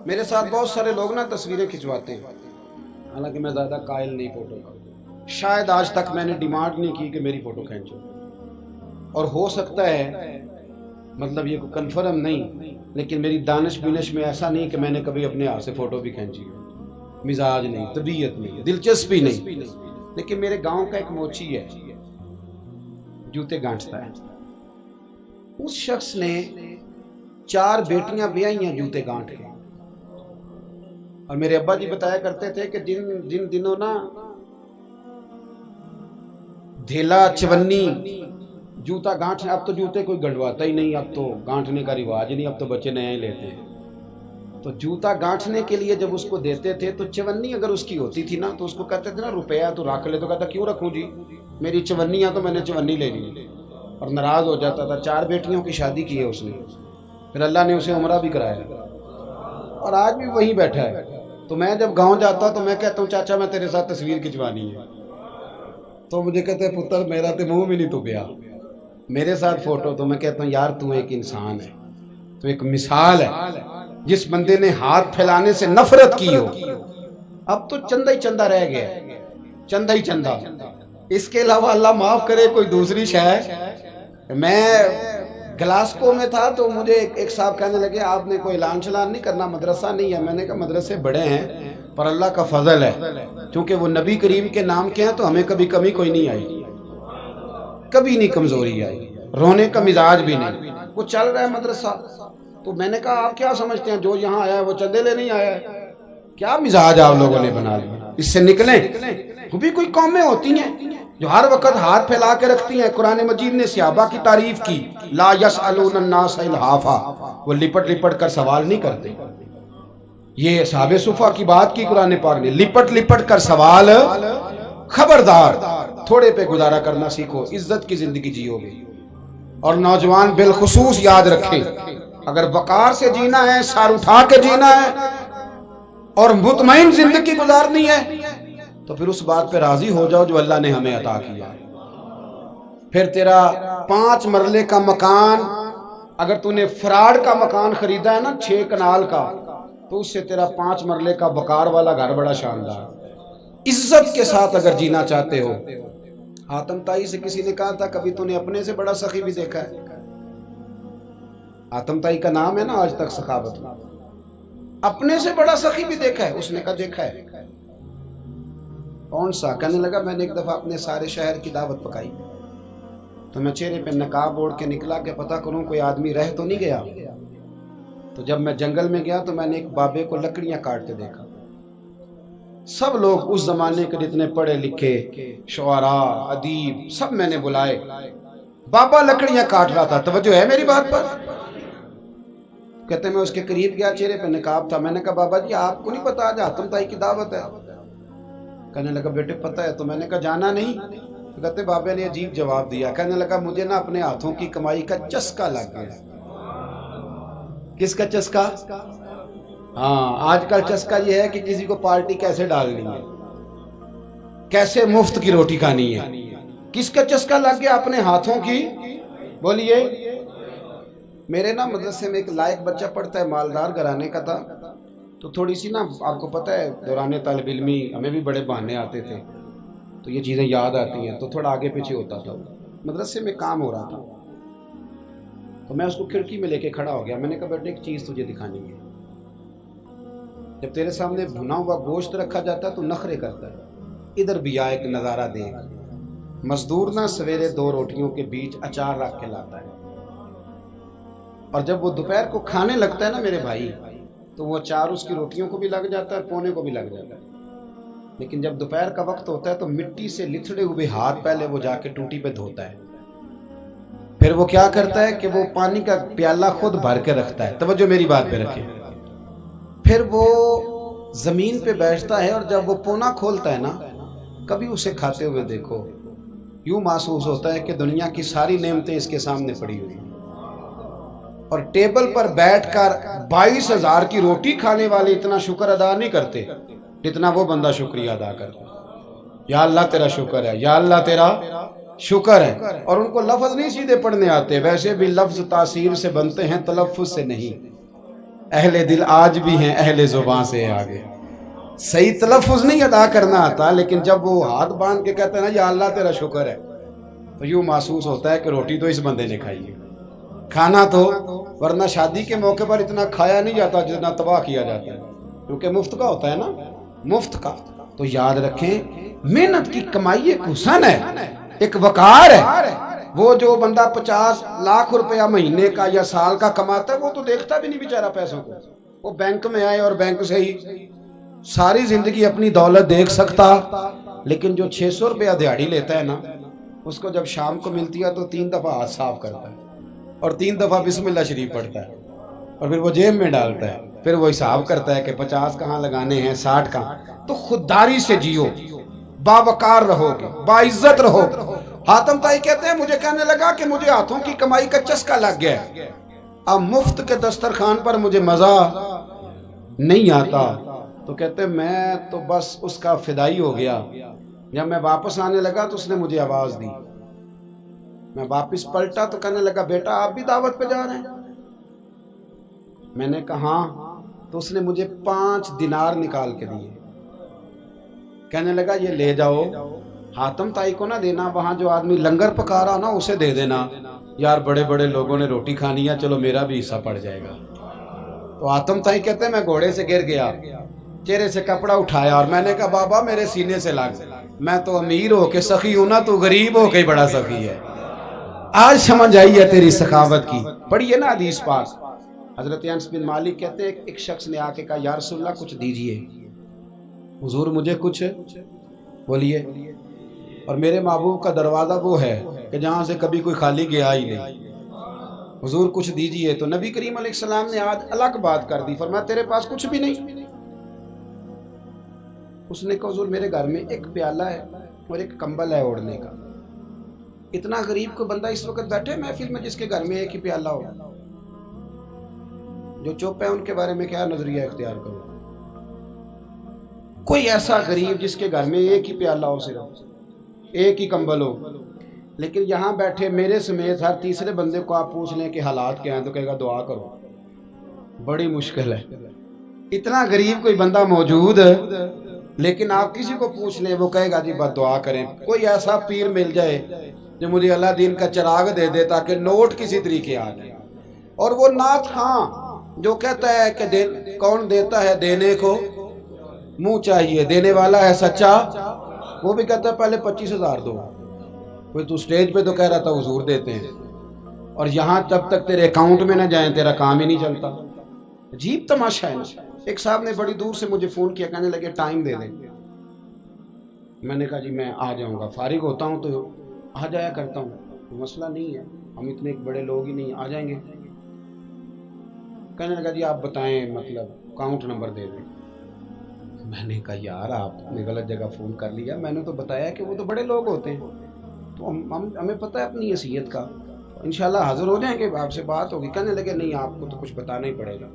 میرے ساتھ بہت سارے لوگ نا تصویریں کھنچواتے ہیں، حالانکہ میں زیادہ قائل نہیں فوٹو کا، شاید آج تک میں نے ڈیمانڈ نہیں کی کہ میری فوٹو کھینچو، اور ہو سکتا ہے مطلب یہ کوئی کنفرم نہیں، لیکن میری دانش بینش میں ایسا نہیں کہ میں نے کبھی اپنے ہاتھ سے فوٹو بھی کھینچی ہو، مزاج نہیں، طبیعت نہیں، دلچسپی نہیں۔ لیکن میرے گاؤں کا ایک موچی ہے، جوتے گانٹتا ہے، اس شخص نے 4 بیٹیاں بیائی ہیں جوتے گانٹ کے، اور میرے ابا جی بتایا کرتے تھے کہ جن دنوں نا دھیلا چونی جوتا گانٹنے، اب تو جوتے کوئی گنڈواتا ہی نہیں، اب تو گانٹنے کا رواج نہیں، اب تو بچے نئے لیتے ہیں، تو جوتا گانٹنے کے لیے جب اس کو دیتے تھے تو چونی اگر اس کی ہوتی تھی نا تو اس کو کہتے تھے نا روپیہ تو رکھ لے، تو کہتا کیوں رکھوں جی، میری چونیاں تو میں نے چونی لے لی، اور ناراض ہو جاتا تھا۔ 4 بیٹیوں کی شادی کی ہے اس نے، پھر اللہ نے اسے عمرہ بھی کرایا، اور آج بھی وہیں بیٹھا ہے۔ تو میں جب گاؤں جاتا تو میں کہتا ہوں چاچا میں تیرے ساتھ تصویر کھنچوانی ہے، تو مجھے کہتے ہیں پتر میرا تے منہ بھی نہیں تو گیا میرے ساتھ فوٹو، تو میں کہتا ہوں یار تو ایک انسان ہے، تو ایک مثال ہے، جس بندے نے ہاتھ پھیلانے سے نفرت کی ہو، اب تو چندہ ہی چندہ رہ گیا، چندہ ہی چندہ، اس کے علاوہ اللہ معاف کرے کوئی دوسری شے۔ میں گلاسکو میں تھا تو مجھے ایک صاحب کہنے لگے آپ نے کوئی اعلان چلان نہیں کرنا، مدرسہ نہیں ہے؟ میں نے کہا مدرسے بڑے ہیں پر اللہ کا فضل ہے، کیونکہ وہ نبی کریم کے نام کے ہیں تو ہمیں کبھی کمی کوئی نہیں آئی، کبھی نہیں کمزوری آئی، رونے کا مزاج بھی نہیں، وہ چل رہا ہے مدرسہ۔ تو میں نے کہا آپ کیا سمجھتے ہیں جو یہاں آیا ہے وہ چندے لے نہیں آیا ہے؟ کیا مزاج آپ لوگوں نے بنا لیا، اس سے نکلیں۔ وہ بھی کوئی قومیں ہوتی ہیں جو ہر وقت ہاتھ پھیلا کے رکھتی ہیں۔ قرآن مجید نے صحابہ کی تعریف کی، لا یسألون الناس الحافا، وہ لپٹ لپٹ کر سوال نہیں کرتے۔ یہ صحابہ صفا کی بات کی قرآن پاک نے، لپٹ لپٹ کر سوال، خبردار تھوڑے پہ گزارا کرنا سیکھو، عزت کی زندگی جیو گے۔ اور نوجوان بالخصوص یاد رکھیں، اگر وقار سے جینا ہے، سار اٹھا کے جینا ہے اور مطمئن زندگی گزارنی ہے تو پھر اس بات پہ راضی ہو جاؤ جو اللہ نے ہمیں عطا کیا ہے۔ پھر تیرا 5 مرلے کا مکان، اگر تو نے فراڈ کا مکان خریدا ہے نا 6 کنال کا، تو اس سے تیرا 5 مرلے کا وقار والا گھر بڑا شاندار۔ عزت کے ساتھ اگر جینا چاہتے ہو، حاتم تائی سے کسی نے کہا تھا کبھی تو نے اپنے سے بڑا سخی بھی دیکھا ہے؟ حاتم تائی کا نام ہے نا آج تک سخاوت میں، اپنے سے بڑا سخی بھی دیکھا ہے؟ اس نے کہا دیکھا ہے۔ کون سا؟ کہنے لگا میں نے ایک دفعہ اپنے سارے شہر کی دعوت پکائی تو میں چہرے پہ نقاب اوڑھ کے نکلا کہ پتہ کروں کوئی آدمی رہ تو نہیں گیا۔ تو جب میں جنگل میں گیا تو میں نے ایک بابے کو لکڑیاں کاٹتے دیکھا۔ سب لوگ اس زمانے کے جتنے پڑھے لکھے شعراء ادیب سب میں نے بلائے، بابا لکڑیاں کاٹ رہا تھا، توجہ ہے میری بات پر؟ کہتے میں اس کے قریب گیا، چہرے پہ نقاب تھا، میں نے کہا بابا جی آپ کو نہیں پتا آج حاتم تائی کی دعوت ہے؟ کہنے لگا بیٹے پتہ ہے، تو میں نے کہا جانا نہیں؟ تو کہتے بابا نے عجیب جواب دیا، کہنے لگا مجھے نا اپنے ہاتھوں کی کمائی کا چسکا لگ گیا۔ کس کا چسکا؟ ہاں آج کل چسکا یہ ہے کہ کسی کو پارٹی کیسے ڈالنی ہے، کیسے مفت کی روٹی کھانی ہے۔ کس کا چسکا لگ گیا؟ اپنے ہاتھوں کی۔ بولیے۔ میرے نا مدرسے میں ایک لائق بچہ پڑھتا ہے، مالدار گھرانے کا تھا، تو تھوڑی سی نا آپ کو پتہ ہے دوران طالب علمی ہمیں بھی بڑے بہانے آتے تھے، تو یہ چیزیں یاد آتی ہیں تو تھوڑا آگے پیچھے ہوتا تھا۔ مدرسے میں کام ہو رہا تھا تو میں اس کو کھڑکی میں لے کے کھڑا ہو گیا، میں نے کہا بیٹے ایک چیز تجھے دکھانی ہے، جب تیرے سامنے بھنا ہوا گوشت رکھا جاتا ہے تو نخرے کرتا ہے، ادھر بھی آ ایک نظارہ دیکھ۔ مزدور نا سویرے 2 روٹیوں کے بیچ اچار رکھ کے لاتا ہے، اور جب وہ دوپہر کو کھانے لگتا ہے نا میرے بھائی تو وہ اچار اس کی روٹیوں کو بھی لگ جاتا ہے، پونے کو بھی لگ جاتا ہے، لیکن جب دوپہر کا وقت ہوتا ہے تو مٹی سے لتھڑے ہوئے ہاتھ پہلے وہ جا کے ٹوٹی پہ دھوتا ہے، پھر وہ کیا کرتا ہے کہ وہ پانی کا پیالہ خود بھر کے رکھتا ہے، توجہ میری بات پہ رکھیں، پھر وہ زمین پہ بیٹھتا ہے اور جب وہ پونا کھولتا ہے نا، کبھی اسے کھاتے ہوئے دیکھو، یوں محسوس ہوتا ہے کہ دنیا کی ساری نعمتیں اس کے سامنے پڑی ہوئی ہیں، اور ٹیبل پر بیٹھ کر 22,000 کی روٹی کھانے والے اتنا شکر ادا نہیں کرتے جتنا وہ بندہ شکریہ ادا کرتا ہے۔ یا اللہ تیرا شکر ہے، یا اللہ تیرا شکر ہے۔ اور ان کو لفظ نہیں سیدھے پڑھنے آتے، ویسے بھی لفظ تاثیر سے بنتے ہیں تلفظ سے نہیں۔ اہل دل آج بھی ہیں اہل زبان سے آگے. صحیح تلفظ نہیں ادا کرنا آتا، لیکن جب وہ ہاتھ باندھ کے کہتے ہیں نا یا اللہ تیرا شکر ہے، تو یوں محسوس ہوتا ہے کہ روٹی تو اس بندے نے کھائی ہے. کھانا تو، ورنہ شادی کے موقع پر اتنا کھایا نہیں جاتا جتنا تباہ کیا جاتا ہے، کیونکہ مفت کا ہوتا ہے نا، مفت کا. تو یاد رکھیں محنت کی کمائی ایک حسن ہے، ایک وقار ہے. وہ جو بندہ 50 لاکھ روپیہ مہینے کا یا سال کا کماتا ہے وہ تو دیکھتا بھی نہیں بیچارہ پیسوں کو. وہ بینک میں آئے اور بینک سے ہی ساری زندگی اپنی دولت دیکھ سکتا، لیکن جو 600 روپیہ دیہاڑی لیتا ہے نا، اس کو جب شام کو ملتی ہے تو 3 دفعہ ہاتھ صاف کرتا ہے اور 3 دفعہ بسم اللہ شریف پڑھتا ہے، اور پھر وہ جیب میں ڈالتا ہے. پھر وہ حساب کرتا ہے کہ 50 کہاں لگانے ہیں، 60 کہاں. تو خودداری سے جیو، باوقار رہو گے، باعزت رہو گے. حاتم طائی کہتے ہیں مجھے کہنے لگا کہ مجھے ہاتھوں کی کمائی کا چسکا لگ گیا ہے، اب مفت کے دسترخوان پر مجھے مزہ نہیں آتا. تو کہتے ہیں میں تو بس اس کا فدائی ہو گیا. جب میں واپس آنے لگا تو اس نے مجھے آواز دی، میں واپس پلٹا تو کہنے لگا بیٹا آپ بھی دعوت پہ جا رہے ہیں؟ میں نے کہا ہاں. تو اس نے مجھے 5 دینار نکال کے دیے. کہنے لگا یہ لے جاؤ، حاتم طائی کو نہ دینا، وہاں جو آدمی لنگر پکا رہا نا اسے دے دینا، یار بڑے بڑے لوگوں نے روٹی کھانی ہے، چلو میرا بھی حصہ پڑ جائے گا. تو حاتم طائی کہتے ہیں میں گھوڑے سے گر گیا، چہرے سے کپڑا اٹھایا اور میں نے کہا بابا میرے سینے سے لگ، میں تو امیر ہو کے سخی ہوں نا، تو غریب ہو کے بڑا سخی ہے. آج سمجھ آئی ہے تیری سخاوت کی. پڑھیے نا حدیث پاک. حضرت انس بن مالک کہتے ہیں ایک شخص نے آ کے کہا یا رسول اللہ کچھ دیجئے. حضور مجھے کچھ بولیے. اور میرے محبوب کا دروازہ وہ ہے کہ جہاں سے کبھی کوئی خالی گیا ہی نہیں. حضور کچھ دیجئے. تو نبی کریم علیہ السلام نے آج الگ بات کر دی، فرمایا تیرے پاس کچھ بھی نہیں؟ اس نے کہا حضور میرے گھر میں ایک پیالہ ہے اور ایک کمبل ہے اوڑھنے کا. اتنا غریب کو بندہ اس وقت بیٹھے محفل میں جس کے گھر میں ایک ہی پیالہ ہو. جو چپ ہے ان کے بارے میں کیا نظریہ اختیار کرو. کوئی ایسا غریب جس کے گھر میں ایک ہی پیالہ ہو، صرف ایک ہی کمبل ہو. لیکن یہاں بیٹھے میرے سمیت ہر تیسرے بندے کو آپ پوچھ لیں کہ حالات کیا ہیں تو کہے گا دعا کرو. بڑی مشکل ہے. اتنا غریب کوئی بندہ موجود ہے، لیکن آپ کسی کو پوچھ لیں وہ کہے گا جی بس دعا کریں. کوئی ایسا پیر مل جائے جو مجھے اللہ دین کا چراغ دے دے تاکہ نوٹ کسی طریقے آ جائے. اور وہ نعت خاں جو کہتا ہے کہ کون دیتا ہے دینے کو منہ چاہیے، دینے والا ہے سچا، وہ بھی کہتا ہے پہلے 25,000 دو. کوئی تو سٹیج پہ تو کہہ رہا تھا حضور دیتے ہیں، اور یہاں جب تک تیرے اکاؤنٹ میں نہ جائیں تیرا کام ہی نہیں چلتا. عجیب تماشا ہے نا. ایک صاحب نے بڑی دور سے مجھے فون کیا، کہنے لگے ٹائم دے دیں. میں نے کہا جی میں آ جاؤں گا، فارغ ہوتا ہوں تو آ جایا کرتا ہوں، مسئلہ نہیں ہے، ہم اتنے بڑے لوگ ہی نہیں، آ جائیں گے. کہنے لگا جی آپ بتائیں مطلب اکاؤنٹ نمبر دے دیں. میں نے کہا یار آپ نے غلط جگہ فون کر لیا، میں نے تو بتایا کہ وہ تو بڑے لوگ ہوتے ہیں، تو ہمیں پتہ ہے اپنی حیثیت کا، انشاءاللہ حاضر ہو جائیں گے، آپ سے بات ہوگی. کہنے لگے نہیں آپ کو تو کچھ بتانا ہی پڑے گا،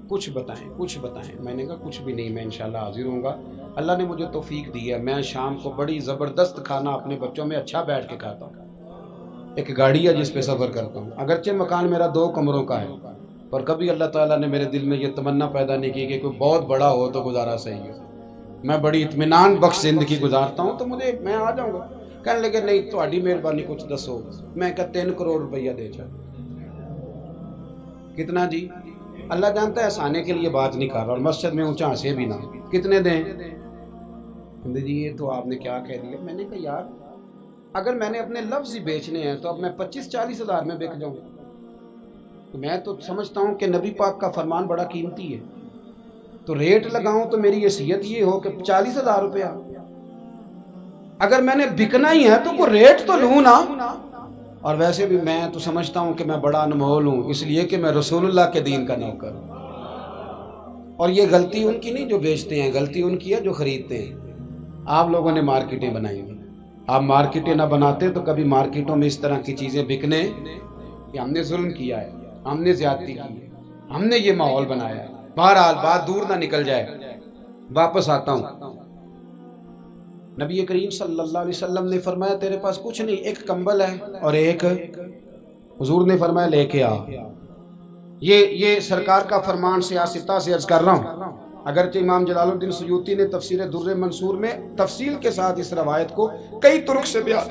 کچھ بتائیں کچھ بتائیں. میں نے کہا کچھ بھی نہیں، میں انشاءاللہ حاضر ہوں گا. اللہ نے مجھے توفیق دی ہے، میں شام کو بڑی زبردست کھانا اپنے بچوں میں اچھا بیٹھ کے کھاتا ہوں. ایک گاڑی ہے جس پہ سفر کرتا ہوں، اگرچہ مکان میرا 2 کمروں کا ہے، پر کبھی اللہ تعالیٰ نے میرے دل میں یہ تمنا پیدا نہیں کی کہ کوئی بہت بڑا ہو تو گزارا صحیح ہو. میں بڑی اطمینان بخش زندگی گزارتا ہوں، تو میں آ جاؤں گا. کہنے لگے نہیں تہاڈی مہربانی کچھ دسو. میں کہا 3 کروڑ روپیہ دے چاہے. کتنا جی؟ اللہ جانتا ہے ہنسانے کے لیے بات نہیں کر رہا، اور مسجد میں اونچا ہنسے بھی نہ. کتنے دیں؟ جی یہ تو آپ نے کیا کہہ دیا. میں نے کہا یار اگر میں نے اپنے لفظ ہی بیچنے ہیں تو اب میں 25-40 ہزار میں بک جاؤں. میں تو سمجھتا ہوں کہ نبی پاک کا فرمان بڑا قیمتی ہے، تو ریٹ لگاؤں تو میری حیثیت یہ ہو کہ 40,000 روپیہ. اگر میں نے بکنا ہی ہے تو کوئی ریٹ تو لوں نا. اور ویسے بھی میں تو سمجھتا ہوں کہ میں بڑا انمول ہوں، اس لیے کہ میں رسول اللہ کے دین کا نوکر ہوں. اور یہ غلطی ان کی نہیں جو بیچتے ہیں، غلطی ان کی ہے جو خریدتے ہیں. آپ لوگوں نے مارکیٹیں بنائی ہیں، آپ مارکیٹیں نہ بناتے تو کبھی مارکیٹوں میں اس طرح کی چیزیں بکنے کہ ہم نے ظلم کیا ہے، ہم نے زیادتی کی ہے، ہم نے یہ ماحول بنایا ہے. بہرحال بات دور نہ نکل جائے، واپس آتا ہوں. نبی کریم صلی اللہ علیہ وسلم نے فرمایا تیرے پاس کچھ نہیں، ایک کمبل ہے اور ایک. حضور نے فرمایا لے کے آ. یہ سرکار کا فرمان سیاستہ سے عرض کر رہا ہوں۔ اگرچہ امام جلال الدین سیوطی نے تفسیر در منصور میں تفصیل کے ساتھ اس روایت کو کئی طرق سے بیان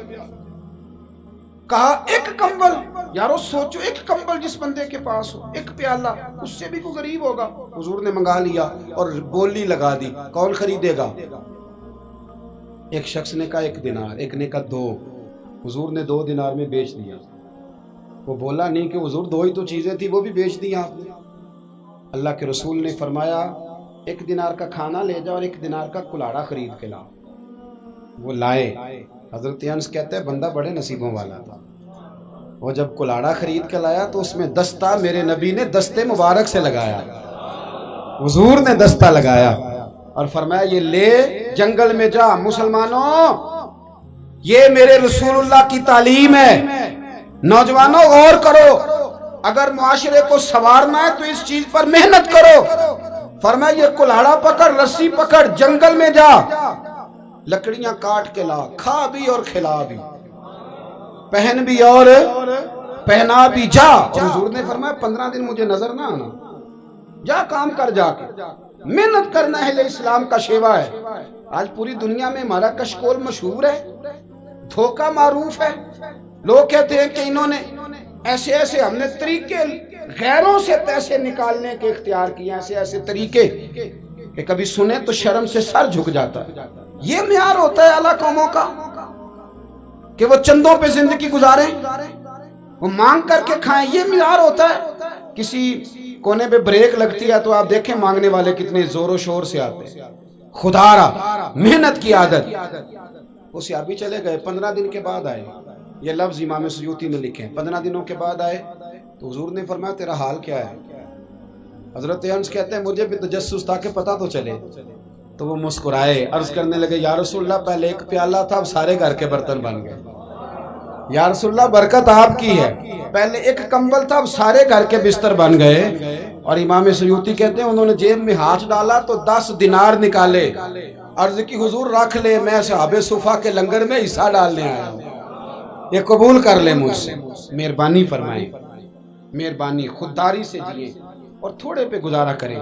کہا، ایک کمبل، یارو سوچو ایک کمبل جس بندے کے پاس ہو، ایک پیالہ، اس سے بھی کوئی غریب ہوگا۔ حضور نے منگا لیا اور بولی لگا دی، کون خریدے گا؟ ایک شخص نے کہا 1 دینار، ایک نے کہا 2، حضور نے 2 دینار میں بیچ دیا۔ وہ بولا نہیں کہ حضور 2 ہی تو چیزیں تھی، وہ بھی بیچ دیا آپ نے۔ اللہ کے رسول نے فرمایا 1 دینار کا کھانا لے جاؤ اور 1 دینار کا کلاڑا خرید کے لاؤ۔ وہ لائے۔ حضرت انس کہتے ہیں بندہ بڑے نصیبوں والا تھا، وہ جب کلاڑا خرید کے لایا تو اس میں دستہ میرے نبی نے دستے مبارک سے لگایا، حضور نے دستہ لگایا اور فرمایا یہ لے جنگل میں جا۔ مسلمانوں، یہ میرے رسول اللہ کی تعلیم ہے، نوجوانوں غور کرو، اگر معاشرے کو سنوارنا ہے تو اس چیز پر محنت کرو۔ فرمایا یہ کلاڑا پکڑ، رسی پکڑ، جنگل میں جا، لکڑیاں کاٹ کے لا، کھا بھی اور کھلا بھی، پہن بھی اور پہنا بھی، جا۔ اور حضور نے فرمایا 15 دن مجھے نظر نہ آنا، جا کام کر، جا کے محنت کرنا اہل اسلام کا شیوا ہے۔ آج پوری دنیا میں ہمارا کشکول مشہور ہے، دھوکہ معروف ہے۔ لوگ کہتے ہیں کہ انہوں نے ایسے ایسے، ہم نے طریقے غیروں سے پیسے نکالنے کے اختیار کیے، ایسے ایسے طریقے کہ کبھی سنے تو شرم سے سر جھک جاتا ہے۔ یہ معیار ہوتا ہے اعلیٰ قوموں کا کہ وہ چندوں پہ زندگی گزاریں، وہ مانگ کر کے کھائیں، یہ معیار ہوتا ہے۔ کسی کونے پہ بریک لگتی ہے تو آپ دیکھیں مانگنے والے کتنے زور و شور سے آتے ہیں۔ خدا را محنت کی عادت۔ وہ صحابی چلے گئے، 15 دن کے بعد آئے، یہ لفظ امام سیوطی نے لکھے ہیں۔ 15 دنوں کے بعد آئے تو حضور نے فرمایا تیرا حال کیا ہے؟ حضرت انس کہتے ہیں مجھے بھی تجسس تھا کہ پتہ تو چلے۔ تو وہ مسکرائے، عرض کرنے لگے یا رسول اللہ پہلے 1 پیالہ تھا، اب سارے گھر کے برتن بن گئے۔ یا رسول اللہ برکت آپ کی ہے، پہلے 1 کمبل تھا، اب سارے گھر کے بستر بن گئے۔ اور امام سیوطی کہتے ہیں انہوں نے جیب میں ہاتھ ڈالا تو 10 دینار نکالے، عرض کی حضور رکھ لے، میں اصحاب صفا کے لنگر میں حصہ ڈالنے آیا ہوں، یہ قبول کر لے مجھ سے۔ مہربانی فرمائیں، مہربانی، خودداری سے جیے اور تھوڑے پہ گزارا کریں۔